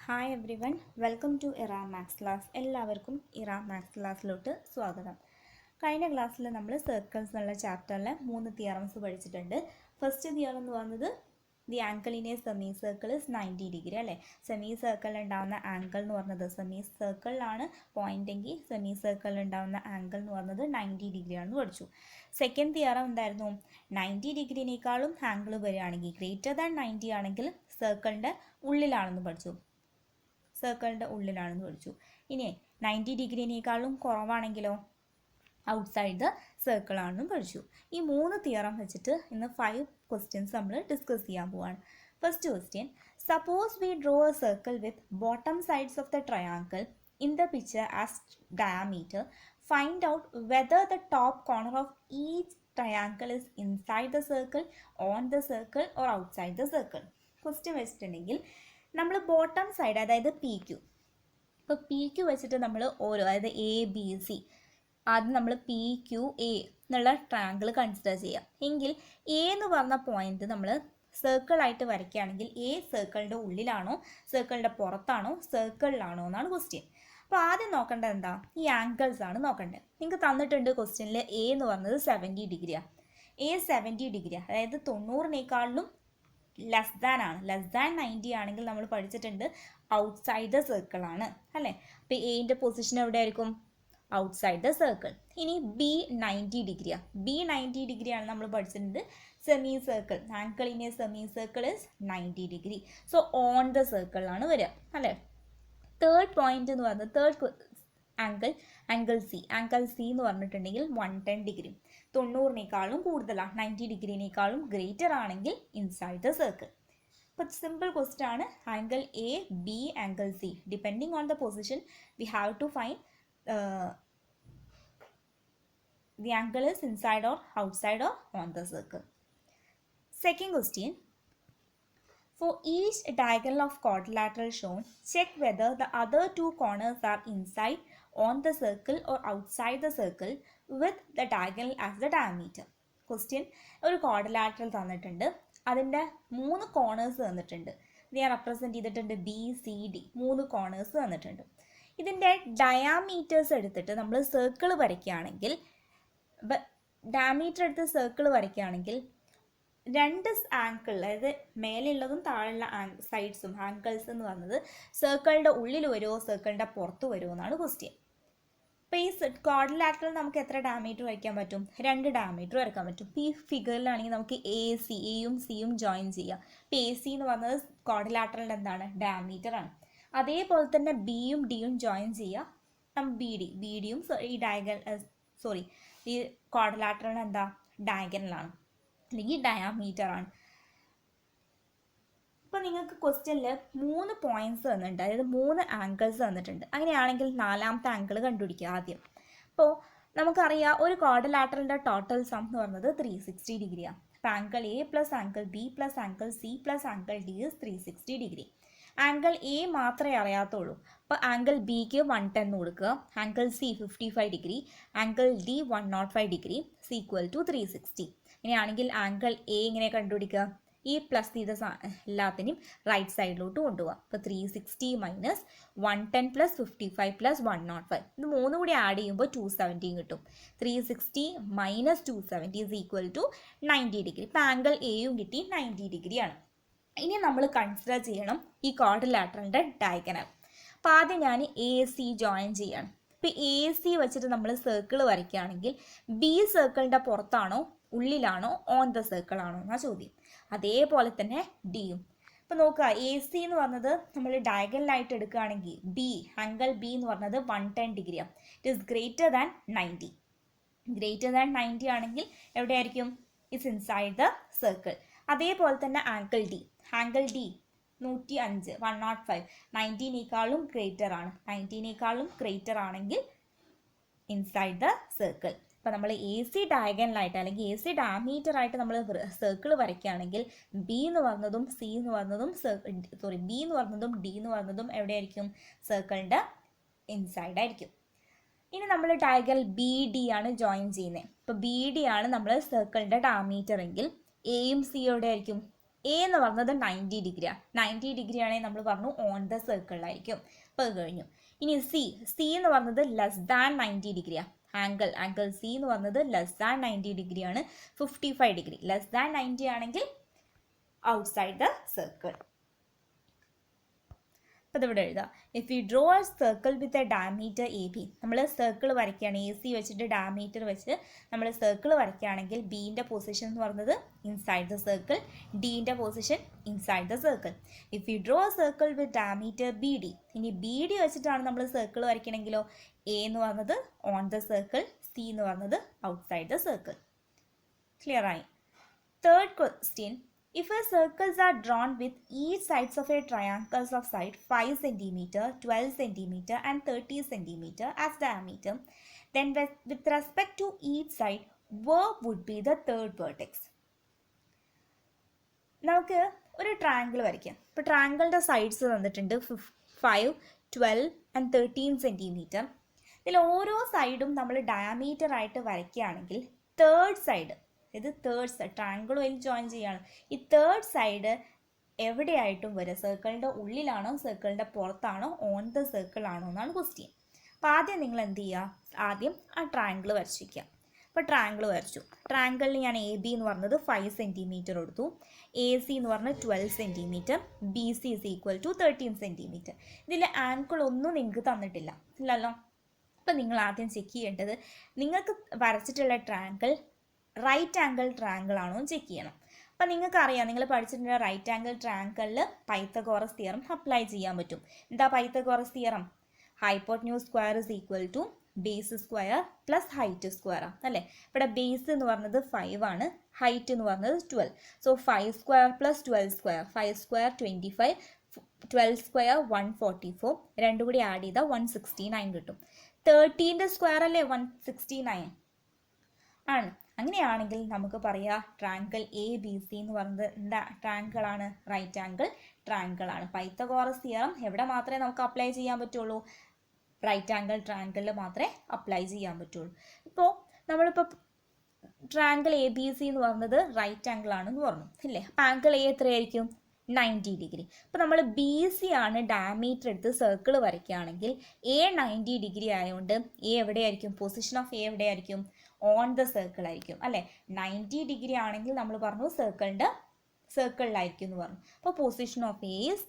Hi everyone, welcome to Era maths class. എല്ലാവർക്കും Era maths ക്ലാസ്സിലോട്ട് സ്വാഗതം. കഴിഞ്ഞ ക്ലാസ്സിൽ നമ്മൾ സർക്കിൾസ് എന്നുള്ള ചാപ്റ്ററിലെ 3 തിയറംസ് പഠിച്ചിട്ടുണ്ട്. ഫസ്റ്റ് തിയറം എന്ന് പറയുന്നത് the angle in a semicircle is 90 degree അല്ലേ. സെമി സർക്കിളിൽ ഉണ്ടാകുന്ന ആംഗിൾ എന്ന് പറയുന്നത്, സെമി സർക്കിളിലാണ് പോയിന്റ് എങ്കിൽ സെമി സർക്കിളിൽ ഉണ്ടാകുന്ന ആംഗിൾ എന്ന് പറയുന്നത് 90 ഡിഗ്രി ആണെന്ന് പഠിച്ചു. സെക്കൻഡ് തിയറം എന്തായിരുന്നു? 90 ഡിഗ്രിനേക്കാളും ആംഗിൾ വരികയാണെങ്കിൽ ഗ്രേറ്റർ ദാൻ 90 ആണെങ്കിൽ സർക്കിളിൻ്റെ ഉള്ളിലാണെന്ന് പഠിച്ചു. സർക്കിളിൻ്റെ ഉള്ളിലാണെന്ന് പഠിച്ചു. ഇനി 90 ഡിഗ്രിനേക്കാളും കുറവാണെങ്കിലോ ഔട്ട്സൈഡ് ദ സർക്കിൾ ആണെന്നും പഠിച്ചു. ഈ 3 തിയറം വെച്ചിട്ട് ഇന്ന് 5 ക്വസ്റ്റ്യൻസ് നമ്മൾ ഡിസ്കസ് ചെയ്യാൻ പോവാണ്. First question, suppose V draw a circle with bottom sides of the triangle in the picture as diameter. Find out whether the top corner of each triangle is inside the circle, on the circle or outside the circle. Question വെച്ചിട്ടുണ്ടെങ്കിൽ നമ്മൾ bottom side, അതായത് P Q, ഇപ്പോൾ P Q വെച്ചിട്ട് നമ്മൾ ഓരോ, അതായത് A B C, ആദ്യം നമ്മൾ പി ക്യു എ എന്നുള്ള ട്രയാങ്കിൾ കൺസിഡർ ചെയ്യാം. എങ്കിൽ എ എന്ന് പറഞ്ഞ പോയിന്റ് നമ്മൾ സർക്കിളായിട്ട് വരയ്ക്കുകയാണെങ്കിൽ എ സർക്കിളിൻ്റെ ഉള്ളിലാണോ സർക്കിളിൻ്റെ പുറത്താണോ സർക്കിളിലാണോ എന്നാണ് ക്വസ്റ്റ്യൻ. അപ്പോൾ ആദ്യം നോക്കേണ്ടത് എന്താ? ഈ ആംഗിൾസ് ആണ് നോക്കേണ്ടത്. നിങ്ങൾക്ക് തന്നിട്ടുണ്ട് ക്വസ്റ്റ്യനിൽ എ എന്ന് പറഞ്ഞത് 70 ഡിഗ്രിയാണ്. എ 70 ഡിഗ്രിയാണ്, അതായത് 90-നേക്കാളിലും ലെസ് ദാൻ ആണ്. ലെസ് ദാൻ 90 ആണെങ്കിൽ നമ്മൾ പഠിച്ചിട്ടുണ്ട് ഔട്ട്സൈഡ് ദ സർക്കിൾ ആണ് അല്ലേ. അപ്പോൾ എന്റെ പൊസിഷൻ എവിടെ ആയിരിക്കും? Outside the circle. ഇനി ബി 90 ഡിഗ്രിയാണ്. ബി 90 ഡിഗ്രിയാണ് നമ്മൾ പഠിച്ചിട്ടുണ്ട് semicircle. Angle in a semicircle is 90 degree. So on the സർക്കിളാണ് വരിക അല്ലേ. തേർഡ് പോയിന്റ് എന്ന് പറയുന്നത്, തേർഡ് ആംഗിൾ സി എന്ന് പറഞ്ഞിട്ടുണ്ടെങ്കിൽ 110 ഡിഗ്രി. 90-നേക്കാളും കൂടുതലാണ്, 90 ഡിഗ്രിനേക്കാളും ഗ്രേറ്റർ ആണെങ്കിൽ ഇൻസൈഡ് ദ സർക്കിൾ. അപ്പോൾ സിമ്പിൾ ക്വസ്റ്റ്യൻ ആണ്. Angle A B angle C, depending on the position we have to find the angle is inside or outside or on the circle. Second question, for each diagonal of quadrilateral shown, check whether the other two corners are inside on the circle or outside the circle with the diagonal as the diameter. Question, ഒരു quadrilateral തന്നിട്ടുണ്ട്, അതിൻ്റെ 3 corners തന്നിട്ടുണ്ട്. ഇതിനെ represent ചെയ്തിട്ടുണ്ട് B C D, 3 corners തന്നിട്ടുണ്ട്. ഇതിൻ്റെ diameters എടുത്തിട്ട് നമ്മൾ സർക്കിൾ വരയ്ക്കുകയാണെങ്കിൽ, ഡയമീറ്റർ എടുത്ത് സർക്കിൾ വരയ്ക്കുകയാണെങ്കിൽ രണ്ട് ആംഗിൾ, അതായത് മേലെയുള്ളതും താഴെയുള്ള സൈഡ്സും ആംഗിൾസ് എന്ന് പറയുന്നത് സർക്കിളിൻ്റെ ഉള്ളിൽ വരുമോ സർക്കിളിൻ്റെ പുറത്ത് വരുമോ എന്നാണ് ക്വസ്റ്റ്യൻ. അപ്പോൾ ഈ ക്വാഡ്രിലാറ്ററൽ നമുക്ക് എത്ര ഡയമീറ്റർ വരയ്ക്കാൻ പറ്റും? 2 ഡയമീറ്റർ വരയ്ക്കാൻ പറ്റും. ഈ ഫിഗറിലാണെങ്കിൽ നമുക്ക് എയും സിയും ജോയിൻ ചെയ്യാം. ഇപ്പോൾ എ സി എന്ന് പറയുന്നത് ക്വാഡ്രിലാറ്ററലിൻ്റെ എന്താണ്? ഡയമീറ്റർ ആണ്. അതേപോലെ തന്നെ ബിയും ഡിയും ജോയിൻ ചെയ്യുക. നമ്മൾ ബി ഡിയും ഈ ക്വാഡ്രിലാറ്ററലിന് എന്താ? ഡയഗണലാണ്, അല്ലെങ്കിൽ ഡയാമീറ്റർ ആണ്. ഇപ്പോൾ നിങ്ങൾക്ക് ക്വസ്റ്റ്യനിൽ 3 പോയിന്റ്സ് തന്നിട്ടുണ്ട്, അതായത് 3 ആംഗിൾസ് തന്നിട്ടുണ്ട്. അങ്ങനെയാണെങ്കിൽ 4ാമത്തെ ആംഗിൾ കണ്ടുപിടിക്കുക ആദ്യം. അപ്പോൾ നമുക്കറിയാം ഒരു ക്വാഡ്രിലാറ്ററലിൻ്റെ ടോട്ടൽ സം എന്ന് പറയുന്നത് 360 ഡിഗ്രിയാണ്. അപ്പോൾ angle A plus angle B plus angle C plus angle D is 360 degree. Angle A മാത്രമേ അറിയാത്തുള്ളൂ. അപ്പോൾ ആംഗിൾ ബിക്ക് 110 കൊടുക്കുക, angle C 55 degree, angle D 105 degree equal to 360. ഇങ്ങനെയാണെങ്കിൽ ആംഗിൾ എ ഇങ്ങനെ കണ്ടുപിടിക്കുക, ഈ പ്ലസ് ചെയ്ത എല്ലാത്തിനും റൈറ്റ് സൈഡിലോട്ട് കൊണ്ടുപോകാം. അപ്പോൾ 360 മൈനസ് 110 പ്ലസ് 55 പ്ലസ് 105, ഇത് 3 കൂടി ആഡ് ചെയ്യുമ്പോൾ 270 കിട്ടും. 360 minus 270 is equal to 90 degree. ഇപ്പോൾ ആംഗിൾ എയും കിട്ടി, 90 ഡിഗ്രിയാണ്. ഇനി നമ്മൾ കൺസിഡർ ചെയ്യണം ഈ ക്വാഡ്രിലാറ്ററലിൻ്റെ ഡയഗണൽ. അപ്പോൾ ആദ്യം ഞാൻ എ സി ജോയിൻ ചെയ്യണം. ഇപ്പോൾ എ സി വെച്ചിട്ട് നമ്മൾ സർക്കിൾ വരയ്ക്കുകയാണെങ്കിൽ ബി സർക്കിളിൻ്റെ പുറത്താണോ ഉള്ളിലാണോ ഓൺ ദ സർക്കിൾ ആണോ എന്നാണ് ചോദ്യം. അതേപോലെ തന്നെ ഡിയും. ഇപ്പോൾ നോക്കുക, എ സി എന്ന് പറഞ്ഞത് നമ്മൾ ഡയഗണലായിട്ട് എടുക്കുകയാണെങ്കിൽ ആംഗിൾ ബി എന്ന് പറഞ്ഞത് 110 ഡിഗ്രിയാണ്. It is greater than 90. Greater than 90 ആണെങ്കിൽ എവിടെയായിരിക്കും? It's inside the circle. അതേപോലെ തന്നെ ആംഗിൾ ഡി 105, 105 90-നേക്കാളും ഗ്രേറ്റർ ആണ്. 90-നേക്കാളും ഗ്രേറ്റർ ആണെങ്കിൽ ഇൻസൈഡ് ദ സർക്കിൾ. ഇപ്പോൾ നമ്മൾ എ സി ഡയഗണലായിട്ട് അല്ലെങ്കിൽ എ സി ഡയമീറ്റർ ആയിട്ട് നമ്മൾ സർക്കിൾ വരയ്ക്കുകയാണെങ്കിൽ ബി എന്ന് പറഞ്ഞതും സി എന്ന് പറഞ്ഞതും ബി എന്ന് പറഞ്ഞതും ഡി എന്ന് പറഞ്ഞതും എവിടെയായിരിക്കും? സർക്കിളിൻ്റെ ഇൻസൈഡ് ആയിരിക്കും. ഇനി നമ്മൾ ഡയഗണൽ ബി ഡി ആണ് ജോയിൻ ചെയ്യുന്നത്. ഇപ്പോൾ ബി ഡി ആണ് നമ്മൾ സർക്കിളിൻ്റെ ഡയമീറ്റർ എങ്കിൽ എയും സി എവിടെ ആയിരിക്കും? എ എന്ന് പറഞ്ഞത് 90 ഡിഗ്രിയാണ്. 90 ഡിഗ്രി ആണെങ്കിൽ നമ്മൾ പറഞ്ഞു ഓൺ ദ സർക്കിളിലായിരിക്കും. അപ്പോൾ അത് കഴിഞ്ഞു. ഇനി സി എന്ന് പറഞ്ഞത് ലെസ് ദാൻ 90 ഡിഗ്രിയാണ്. ആംഗിൾ സി എന്ന് പറഞ്ഞത് ലെസ് ദാൻ 90 ഡിഗ്രിയാണ്. 55 ഡിഗ്രി. ലെസ് ദാൻ 90 ആണെങ്കിൽ ഔട്ട്സൈഡ് ദ സർക്കിൾ. അപ്പോൾ ഇതിവിടെ എഴുതാം. If you draw a circle with a diameter A B, നമ്മൾ സർക്കിൾ വരയ്ക്കുകയാണ്, എ സി വെച്ചിട്ട് ഡയമീറ്റർ വെച്ച് നമ്മൾ സർക്കിൾ വരയ്ക്കുകയാണെങ്കിൽ ബീൻ്റെ പൊസിഷൻ എന്ന് പറയുന്നത് ഇൻസൈഡ് ദ സർക്കിൾ, ഡീൻ്റെ position inside the circle. If you draw a circle with diameter B D, ഇനി ബി ഡി വെച്ചിട്ടാണ് നമ്മൾ സർക്കിൾ വരയ്ക്കണമെങ്കിലോ എ എന്ന് പറഞ്ഞത് ഓൺ ദ സർക്കിൾ, സി എന്ന് പറഞ്ഞത് ഔട്ട്സൈഡ് ദ സർക്കിൾ. ക്ലിയർ ആയി. Third question. If a circles are drawn with each sides of a triangles of side 5 cm, 12 cm and 30 cm as diameter, then with respect to each side, where would be the third vertex? നമുക്ക് ഒരു triangle വരയ്ക്കാം. ഇപ്പോൾ ട്രയാങ്കിളിൻ്റെ sides തന്നിട്ടുണ്ട് 5, 12 and 13 cm. ഇതിൽ ഓരോ സൈഡും നമ്മൾ diameter ആയിട്ട് വരയ്ക്കുകയാണെങ്കിൽ തേർഡ് സൈഡ്, ഇത് തേർഡ് സൈഡ് ട്രയാങ്കിളും അതിൽ ജോയിൻ ചെയ്യാണ്. ഈ തേർഡ് സൈഡ് എവിടെയായിട്ടും വരിക, സർക്കിളിൻ്റെ ഉള്ളിലാണോ സർക്കിളിൻ്റെ പുറത്താണോ ഓൺ ദ സർക്കിൾ ആണോ എന്നാണ് ക്വസ്റ്റ്യൻ. അപ്പോൾ ആദ്യം നിങ്ങൾ എന്ത് ചെയ്യുക, ആദ്യം ആ ട്രയാങ്കിൾ വരച്ചിരിക്കുക. അപ്പോൾ ട്രയാങ്കിൾ വരച്ചു. ട്രയാങ്കിളിൽ ഞാൻ എ ബി എന്ന് പറഞ്ഞത് 5 cm എടുത്തു, എ സി എന്ന് പറഞ്ഞത് 12 cm, B C is equal to 13 cm. ഇതിൽ ആംഗിൾ ഒന്നും നിങ്ങൾക്ക് തന്നിട്ടില്ല, ഇല്ലല്ലോ. അപ്പോൾ നിങ്ങൾ ആദ്യം ചെക്ക് ചെയ്യേണ്ടത് നിങ്ങൾക്ക് വരച്ചിട്ടുള്ള ട്രയാങ്കിൾ റൈറ്റ് ആംഗിൾ ട്രയാങ്കിൾ ആണോ എന്ന് ചെക്ക് ചെയ്യണം. അപ്പം നിങ്ങൾക്കറിയാം, നിങ്ങൾ പഠിച്ചിട്ടുള്ള റൈറ്റ് ആംഗിൾ ട്രയാങ്കിളിൽ പൈത്തഗോറസ് തിയറം അപ്ലൈ ചെയ്യാൻ പറ്റും. എന്താ Pythagoras theorem? Hypotenuse square is equal to base square plus height square ആണ് അല്ലേ. ഇവിടെ ബേസ് എന്ന് പറഞ്ഞത് 5 ആണ്, ഹൈറ്റ് എന്ന് പറഞ്ഞത് 12. So 5 square plus 12 square, 5 square 25, 12 square 144, രണ്ടും കൂടി ആഡ് ചെയ്താൽ 169 കിട്ടും. 13ൻ്റെ സ്ക്വയർ അല്ലേ 169 ആണ്. അങ്ങനെയാണെങ്കിൽ നമുക്ക് പറയാം ട്രയാങ്കിൾ എ ബി സി എന്ന് പറയുന്നത് എന്താ ട്രയാങ്കിൾ ആണ്, റൈറ്റ് ആംഗിൾ ട്രയാങ്കിൾ ആണ്. പൈത്തഗോറസ് തിയറം എവിടെ മാത്രമേ നമുക്ക് അപ്ലൈ ചെയ്യാൻ പറ്റുള്ളൂ? റൈറ്റ് ആംഗിൾ ട്രയാങ്കിളിൽ മാത്രമേ അപ്ലൈ ചെയ്യാൻ പറ്റുള്ളൂ. ഇപ്പോൾ നമ്മളിപ്പോൾ ട്രയാങ്കിൾ എ ബി സി എന്ന് പറയുന്നത് റൈറ്റ് ആംഗിൾ ആണെന്ന് പറഞ്ഞു ഇല്ലേ. അപ്പോൾ ആംഗിൾ എ എത്രയായിരിക്കും? 90 ഡിഗ്രി. അപ്പോൾ നമ്മൾ ബി സി ആണ് ഡയമീറ്റർ എടുത്ത് സർക്കിൾ വരയ്ക്കുകയാണെങ്കിൽ എ 90 ഡിഗ്രി ആയതുകൊണ്ട് എ എവിടെയായിരിക്കും? പൊസിഷൻ ഓഫ് എ എവിടെയായിരിക്കും? ഓൺ ദ സർക്കിൾ ആയിരിക്കും അല്ലേ. 90 ഡിഗ്രി ആണെങ്കിൽ നമ്മൾ പറഞ്ഞു സർക്കിളിലായിരിക്കും എന്ന് പറഞ്ഞു. അപ്പോൾ position of A is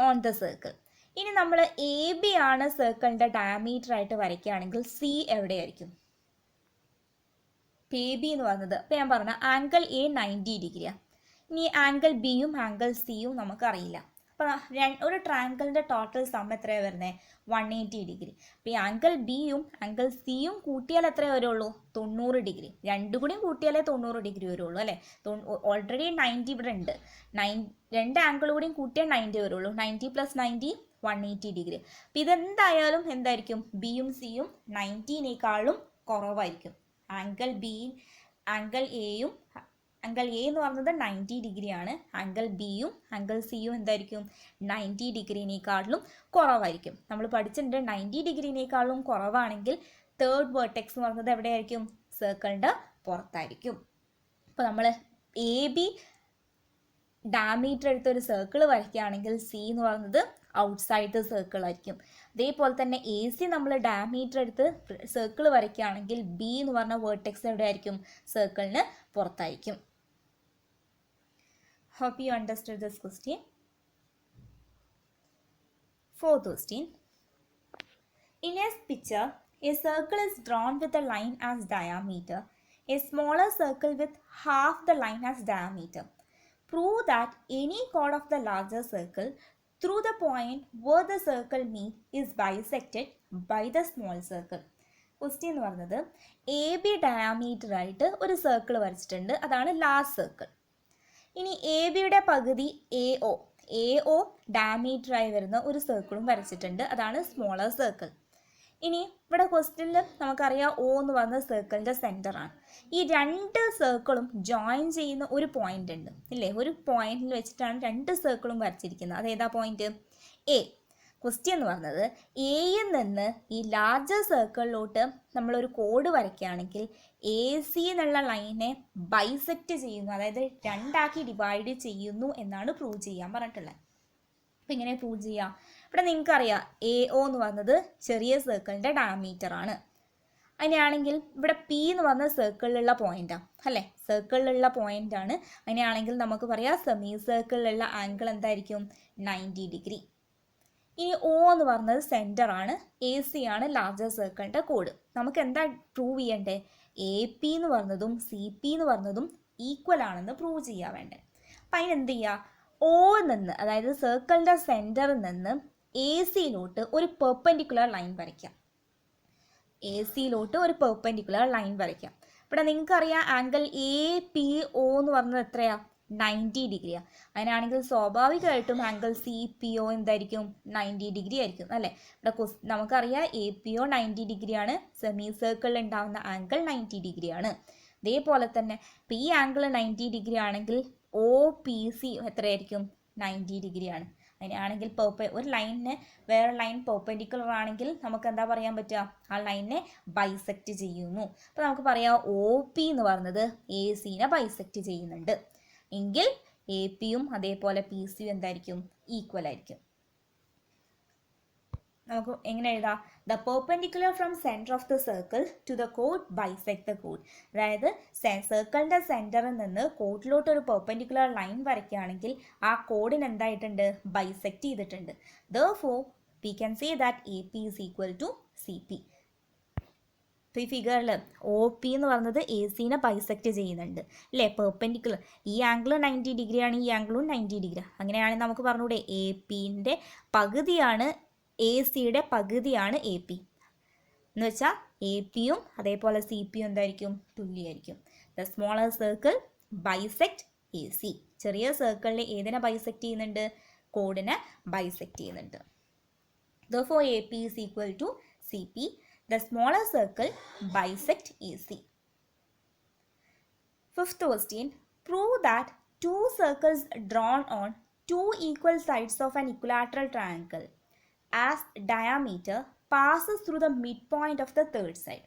on the circle. ഇനി നമ്മൾ എ ബി ആണ് സർക്കിളിൻ്റെ ഡയമീറ്റർ ആയിട്ട് വരയ്ക്കുകയാണെങ്കിൽ സി എവിടെയായിരിക്കും? എ ബി എന്ന് പറഞ്ഞത് അപ്പോൾ ഞാൻ പറഞ്ഞ ആംഗിൾ എ 90 ഡിഗ്രിയാണ്. ഇനി ആംഗിൾ ബിയും ആംഗിൾ സിയും നമുക്കറിയില്ല. അപ്പോൾ ഒരു ട്രയാങ്കിളിൻ്റെ ടോട്ടൽ സം എത്രയാണ് വരുന്നത്? 180 ഡിഗ്രി. അപ്പോൾ ഈ ആംഗിൾ ബിയും ആംഗിൾ സിയും കൂട്ടിയാൽ എത്രയേ വരുള്ളൂ? 90 ഡിഗ്രി. രണ്ടും കൂടിയും കൂട്ടിയാലേ 90 ഡിഗ്രി വരുള്ളൂ അല്ലേ. ഓൾറെഡി 90 ഇവിടെ ഉണ്ട്, രണ്ട് ആംഗിൾ കൂടിയും കൂട്ടിയാൽ 90 വരുള്ളൂ. 90 + 90 180 ഡിഗ്രി. അപ്പോൾ ഇതെന്തായാലും എന്തായിരിക്കും? ബിയും സിയും 90നേക്കാളും കുറവായിരിക്കും. ആംഗിൾ എ എന്ന് പറയുന്നത് 90 ഡിഗ്രിയാണ്. ആംഗിൾ ബിയും ആംഗിൾ സിയും എന്തായിരിക്കും? 90 ഡിഗ്രിനേക്കാളും കുറവായിരിക്കും. നമ്മൾ പഠിച്ചിട്ടുണ്ട് 90 ഡിഗ്രിനേക്കാളും കുറവാണെങ്കിൽ തേർഡ് വേർട്ടെക്സ് എന്ന് പറയുന്നത് എവിടെയായിരിക്കും? സർക്കിളിൻ്റെ പുറത്തായിരിക്കും. അപ്പോൾ നമ്മൾ എ ബി ഡയമീറ്റർ എടുത്തൊരു സർക്കിൾ വരയ്ക്കുകയാണെങ്കിൽ സി എന്ന് പറയുന്നത് ഔട്ട്സൈഡ് ദ സർക്കിൾ ആയിരിക്കും. അതേപോലെ തന്നെ എ സി നമ്മൾ ഡയമീറ്റർ എടുത്ത് സർക്കിൾ വരയ്ക്കുകയാണെങ്കിൽ ബി എന്ന് പറഞ്ഞ വേർട്ടെക്സ് എവിടെയായിരിക്കും? സർക്കിളിന് പുറത്തായിരിക്കും. Hope you understood this question. Fourth question. In a picture, a circle is drawn with a line as diameter, a smaller circle with half the line as diameter. Prove that any chord of the larger circle through the point where the circle meet is bisected by the small circle. Question എന്ന് പറയുന്നത് A B diameter ആയിട്ട് ഒരു circle വരച്ചിട്ടുണ്ട്, അതാണ് large circle. ഇനി A ബിയുടെ പകുതി A O ഡയമീറ്ററായി വരുന്ന ഒരു സർക്കിളും വരച്ചിട്ടുണ്ട്, അതാണ് സ്മോളർ സർക്കിൾ. ഇനി ഇവിടെ ക്വസ്റ്റ്യനിൽ നമുക്കറിയാം ഒ എന്ന് പറയുന്ന സർക്കിളിൻ്റെ സെൻറ്ററാണ്. ഈ രണ്ട് സർക്കിളും ജോയിൻ ചെയ്യുന്ന ഒരു പോയിന്റ് ഉണ്ട് ഇല്ലേ. ഒരു പോയിന്റിൽ വെച്ചിട്ടാണ് രണ്ട് സർക്കിളും വരച്ചിരിക്കുന്നത്. അതേതാ പോയിന്റ്? എ. ക്വസ്റ്റ്യൻ എന്ന് പറഞ്ഞത് എയിൽ നിന്ന് ഈ ലാർജർ സർക്കിളിലോട്ട് നമ്മളൊരു കോഡ് വരയ്ക്കുകയാണെങ്കിൽ എ സി എന്നുള്ള ലൈനെ ബൈസെക്റ്റ് ചെയ്യുന്നു, അതായത് രണ്ടാക്കി ഡിവൈഡ് ചെയ്യുന്നു എന്നാണ് പ്രൂവ് ചെയ്യാൻ പറഞ്ഞിട്ടുള്ളത്. അപ്പം ഇങ്ങനെ പ്രൂവ് ചെയ്യാം. ഇവിടെ നിങ്ങൾക്കറിയാം എ ഒ എന്ന് പറഞ്ഞത് ചെറിയ സർക്കിളിൻ്റെ ഡയമീറ്റർ ആണ്. അങ്ങനെയാണെങ്കിൽ ഇവിടെ പി എന്ന് പറഞ്ഞ സർക്കിളിലുള്ള പോയിന്റാണ് അല്ലേ, സർക്കിളിലുള്ള പോയിന്റ് ആണ്. അങ്ങനെയാണെങ്കിൽ നമുക്ക് പറയാം സെമി സർക്കിളിലുള്ള ആംഗിൾ എന്തായിരിക്കും 90 ഡിഗ്രി. ഇനി ഒ എന്ന് പറഞ്ഞത് സെൻറ്റർ ആണ്, എ സി ആണ് ലാർജർ സർക്കിളിൻ്റെ കോഡ്. നമുക്ക് എന്താ പ്രൂവ് ചെയ്യണ്ടേ? എ പി എന്ന് പറഞ്ഞതും സി പി എന്ന് പറഞ്ഞതും ഈക്വൽ ആണെന്ന് പ്രൂവ് ചെയ്യാൻ വേണ്ടേ. അപ്പം അതിനെന്ത് ചെയ്യുക? ഒ നിന്ന്, അതായത് സർക്കിളിൻ്റെ സെൻറ്ററിൽ നിന്ന് എ സിയിലോട്ട് ഒരു പെർപെൻഡിക്കുലർ ലൈൻ വരയ്ക്കാം. എ സിയിലോട്ട് ഒരു പെർപെൻഡിക്കുലർ ലൈൻ വരയ്ക്കാം. ഇവിടെ നിങ്ങൾക്കറിയാം ആംഗിൾ എ പി ഒ എന്ന് പറഞ്ഞത് എത്രയാണ്? 90 ഡിഗ്രിയാണ്. അതിനാണെങ്കിൽ സ്വാഭാവികമായിട്ടും ആംഗിൾ സി പി ഒ എന്തായിരിക്കും? 90 ഡിഗ്രി ആയിരിക്കും അല്ലേ. ഇവിടെ നമുക്കറിയാം എ പി ഒ 90 ഡിഗ്രിയാണ്, സെമി സർക്കിളിൽ ഉണ്ടാകുന്ന ആംഗിൾ 90 ഡിഗ്രിയാണ്. അതേപോലെ തന്നെ ഇപ്പോൾ ഈ ആംഗിൾ 90 ഡിഗ്രി ആണെങ്കിൽ ഒ പി സി എത്രയായിരിക്കും? 90 ഡിഗ്രിയാണ്. അങ്ങനെയാണെങ്കിൽ ഒരു ലൈനിന് വേറെ ലൈൻ പെർപെൻഡിക്കുലർ ആണെങ്കിൽ നമുക്ക് എന്താ പറയാൻ പറ്റുക? ആ ലൈനിനെ ബൈസെക്റ്റ് ചെയ്യുന്നു. അപ്പോൾ നമുക്ക് പറയാം ഒ പി എന്ന് പറയുന്നത് എ സിനെ ബൈസെക്റ്റ് ചെയ്യുന്നുണ്ട് എങ്കിൽ എ പിയും അതേപോലെ പി സിയും എന്തായിരിക്കും? ഈക്വൽ ആയിരിക്കും. നമുക്ക് എങ്ങനെ എഴുതാം? The perpendicular from centre of the circle to the code bisect the code. അതായത് സർക്കിളിൻ്റെ സെൻറ്ററിൽ നിന്ന് കോഡിലോട്ട് ഒരു പെർപെൻഡിക്കുലർ ലൈൻ വരയ്ക്കുകയാണെങ്കിൽ ആ കോഡിന് എന്തായിട്ടുണ്ട്? ബൈസെക്ട് ചെയ്തിട്ടുണ്ട്. Therefore we can say that AP is equal to CP. ഇപ്പോൾ ഈ ഫിഗറിൽ ഒ പി എന്ന് പറയുന്നത് എ സിനെ ബൈസെക്റ്റ് ചെയ്യുന്നുണ്ട് അല്ലേ, പെർപെൻഡിക്കുലർ. ഈ ആംഗിൾ 90 ഡിഗ്രിയാണ്, ഈ ആംഗിളും 90 ഡിഗ്രി. അങ്ങനെയാണെങ്കിൽ നമുക്ക് പറഞ്ഞൂടെ എ പിൻ്റെ പകുതിയാണ് എ സിയുടെ പകുതിയാണ് എ പി എന്ന് വെച്ചാൽ എ പിയും അതേപോലെ സി പിയും എന്തായിരിക്കും? തുല്യമായിരിക്കും. The smaller circle bisect A C. ചെറിയ സർക്കിളിൽ ഏതിനെ ബൈസെക്റ്റ് ചെയ്യുന്നുണ്ട്? കോഡിനെ ബൈസെക്റ്റ് ചെയ്യുന്നുണ്ട്. Therefore AP is equal to CP. The smaller circle bisect AC. Fifth question. Prove that two circles drawn on two equal sides of an equilateral triangle as diameter passes through the midpoint of the third side.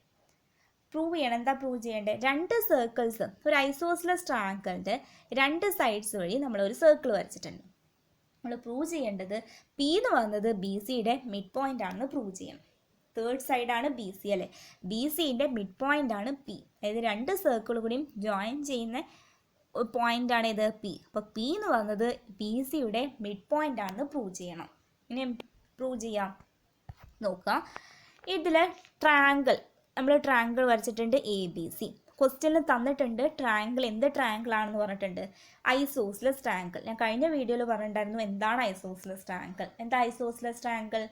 Prove ചെയ്യണം. എന്താ prove ചെയ്യേണ്ടത്? രണ്ട് circles, ഒരു isosceles ട്രയാങ്കിളിൻ്റെ രണ്ട് sides വഴി നമ്മളൊരു circle വരച്ചിട്ടുണ്ട്. നമ്മൾ പ്രൂവ് ചെയ്യേണ്ടത് പി എന്ന് പറയുന്നത് ബി സിയുടെ മിഡ് പോയിൻ്റ് ആണെന്ന് പ്രൂവ് ചെയ്യണം. തേർഡ് സൈഡാണ് ബി സി അല്ലേ, ബി സിൻ്റെ മിഡ് പോയിൻ്റ് ആണ് പി. അതായത് രണ്ട് സർക്കിൾ കൂടിയും ജോയിൻ ചെയ്യുന്ന പോയിൻ്റാണ് ഇത് പി. അപ്പോൾ പി എന്ന് പറയുന്നത് ബി സിയുടെ മിഡ് പോയിൻ്റ് ആണെന്ന് പ്രൂവ് ചെയ്യണം. ഇനി പ്രൂവ് ചെയ്യാം. നോക്കുക, ഇതിൽ ട്രയാങ്കിൾ, നമ്മൾ ട്രയാങ്കിൾ വരച്ചിട്ടുണ്ട് എ ബി സി. ക്വസ്റ്റ്യനിൽ തന്നിട്ടുണ്ട് ട്രയാങ്കിൾ എന്ത് ട്രയാങ്കിൾ ആണെന്ന് പറഞ്ഞിട്ടുണ്ട്? Isosceles triangle. ഞാൻ കഴിഞ്ഞ വീഡിയോയിൽ പറഞ്ഞിട്ടുണ്ടായിരുന്നു എന്താണ് ഐസോസിലസ് ട്രയാങ്കിൾ. എന്താ ഐസോസിലസ് ട്രയാങ്കിൾ?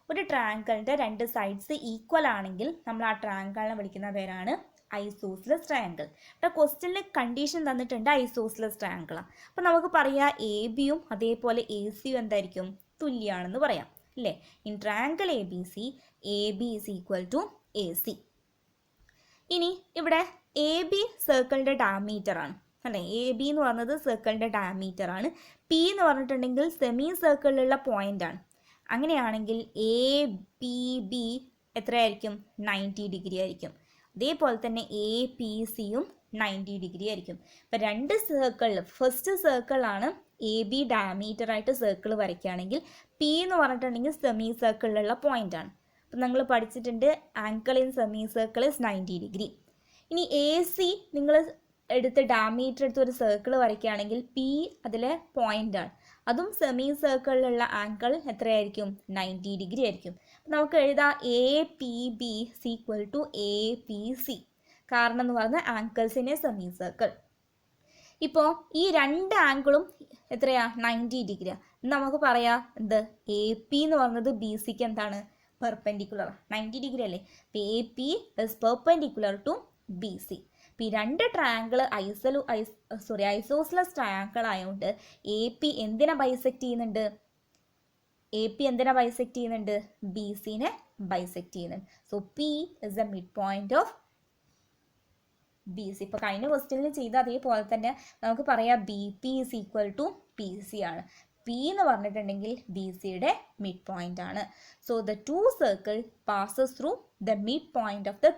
ഒരു ട്രയാങ്കിളിൻ്റെ രണ്ട് സൈഡ്സ് ഈക്വൽ ആണെങ്കിൽ നമ്മൾ ആ ട്രയാങ്കിളിനെ വിളിക്കുന്ന പേരാണ് ഐസോസിലസ് ട്രയാങ്കിൾ. ഇവിടെ ക്വസ്റ്റ്യനിൽ കണ്ടീഷൻ തന്നിട്ടുണ്ട് ഐസോസിലസ് ട്രയാങ്കിളാണ്. അപ്പോൾ നമുക്ക് പറയാം എ ബിയും അതേപോലെ എ സിയും എന്തായിരിക്കും? തുല്യമാണെന്ന് പറയാം അല്ലേ. In triangle A B C, A B is equal to A C. ഇനി ഇവിടെ എ ബി സർക്കിളിൻ്റെ ഡയമീറ്റർ ആണ് അല്ലേ. എ ബി എന്ന് പറയുന്നത് സർക്കിളിൻ്റെ ഡയമീറ്റർ ആണ്. പി എന്ന് പറഞ്ഞിട്ടുണ്ടെങ്കിൽ സെമി സർക്കിളിലുള്ള പോയിന്റ് ആണ്. അങ്ങനെയാണെങ്കിൽ എ പി ബി എത്രയായിരിക്കും? 90 ഡിഗ്രി ആയിരിക്കും. അതേപോലെ തന്നെ എ പി സിയും 90 ഡിഗ്രി ആയിരിക്കും. ഇപ്പം രണ്ട് സർക്കിളിൽ ഫസ്റ്റ് സർക്കിളാണ് എ ബി ഡയമീറ്റർ ആയിട്ട് സർക്കിൾ വരയ്ക്കുകയാണെങ്കിൽ പി എന്ന് പറഞ്ഞിട്ടുണ്ടെങ്കിൽ സെമി സർക്കിളിലുള്ള പോയിന്റ് ആണ്. അപ്പം നിങ്ങൾ പഠിച്ചിട്ടുണ്ട് angle in semi circle is 90 degree. ഇനി എ സി നിങ്ങൾ എടുത്ത് ഡയമീറ്റർ എടുത്ത് ഒരു സർക്കിൾ വരയ്ക്കുകയാണെങ്കിൽ പി അതിലെ പോയിന്റ് ആണ്. അതും സെമി സർക്കിളിലുള്ള ആംഗിൾ എത്രയായിരിക്കും? 90 ഡിഗ്രി ആയിരിക്കും. അപ്പം നമുക്ക് എഴുതാം A P B equal to A P C. കാരണം എന്ന് പറഞ്ഞാൽ ആംഗിൾസിനെ സെമി സർക്കിൾ. ഇപ്പോൾ ഈ രണ്ട് ആംഗിളും എത്രയാ? 90 ഡിഗ്രിയാണ്. നമുക്ക് പറയാം എന്ത്? എ പി എന്ന് പറഞ്ഞത് ബി സിക്ക് എന്താണ്? പെർപെൻഡിക്കുലർ. 90 ഡിഗ്രി അല്ലേ. അപ്പോൾ A P is perpendicular to B C. അപ്പോൾ ഈ രണ്ട് ട്രയാങ്കിൾ ഐസോസിലസ് ട്രയാങ്കിൾ ആയതുകൊണ്ട് എ പി എന്തിനെ ബൈസെക്റ്റ് ചെയ്യുന്നുണ്ട്? എ പി എന്തിനെ ബൈസെക്റ്റ് ചെയ്യുന്നുണ്ട്? ബി സിനെ ബൈസെക്റ്റ് ചെയ്യുന്നുണ്ട്. So P is the mid point of B C. ഇപ്പോൾ കഴിഞ്ഞ ക്വസ്റ്റ്യനിൽ ചെയ്ത അതേപോലെ തന്നെ നമുക്ക് പറയാം B P is equal to P C ആണ്. പി എന്ന് പറഞ്ഞിട്ടുണ്ടെങ്കിൽ ബി സിയുടെ മിഡ് പോയിന്റ് ആണ്. So the two circle passes through the mid point of the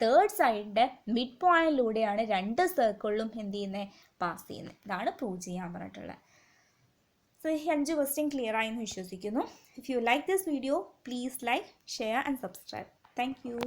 third സൈഡിൻ്റെ മിഡ് പോയിന്റിലൂടെയാണ് രണ്ട് സർക്കിളിലും എന്ത് ചെയ്യുന്നത്, പാസ് ചെയ്യുന്നത്. ഇതാണ് പ്രൂവ് ചെയ്യാൻ പറഞ്ഞിട്ടുള്ളത്. സോ ഈ 5 ക്വസ്റ്റ്യൻ ക്ലിയർ ആയെന്ന് വിശ്വസിക്കുന്നു. If you like this video, please like, share and subscribe. Thank you.